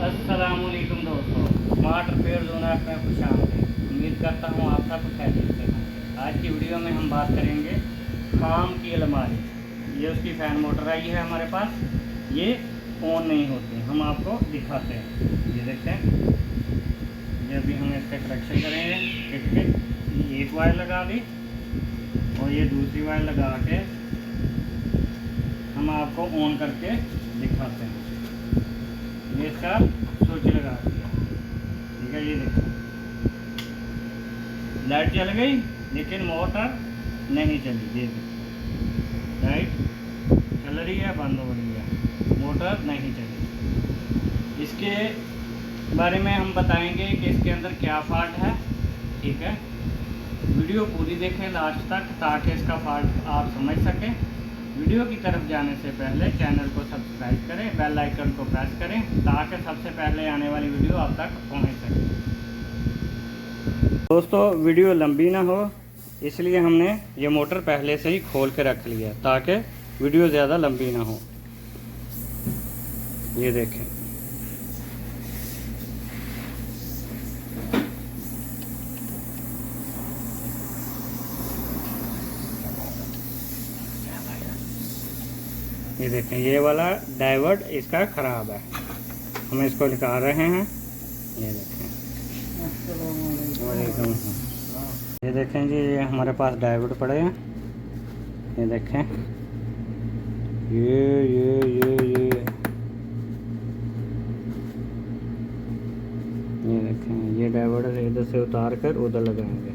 अस्सलामुअलैकुम दोस्तों, smart repair zone app में खुश आमदीद। उम्मीद करता हूँ आप सब खैरियत से होंगे। आज की वीडियो में हम बात करेंगे खाम की अलमारी। ये उसकी फ़ैन मोटर आई है हमारे पास, ये ऑन नहीं होती, हम आपको दिखाते हैं। ये देखते हैं, ये अभी हम इसका कनेक्शन करेंगे। किट के ये एक वायर लगा दी और ये दूसरी वायर लगा के हम आपको ऑन करके दिखाते हैं। ये इसका स्विच लगा दिया, ठीक है। ये देखो, लाइट जल गई लेकिन मोटर नहीं चली। ये देखो, लाइट चल रही है, बंद हो रही है, मोटर नहीं चली। इसके बारे में हम बताएंगे कि इसके अंदर क्या फॉल्ट है, ठीक है। वीडियो पूरी देखें लास्ट तक ताकि इसका फॉल्ट आप समझ सकें। वीडियो की तरफ जाने से पहले चैनल को सब्सक्राइब करें, बेल आइकन को प्रेस करें ताकि सबसे पहले आने वाली वीडियो आप तक पहुंच सके। दोस्तों, वीडियो लंबी ना हो इसलिए हमने ये मोटर पहले से ही खोल के रख लिया ताकि वीडियो ज़्यादा लंबी ना हो। ये देखें, ये देखें, ये वाला डाइवर्ट इसका ख़राब है, हम इसको निकाल रहे हैं। ये देखें, ये देखें जी, ये हमारे पास डाइवर्ट पड़े हैं। ये देखें, ये देखें, ये डाइवर्ट इधर से उतार कर उधर लगाएंगे।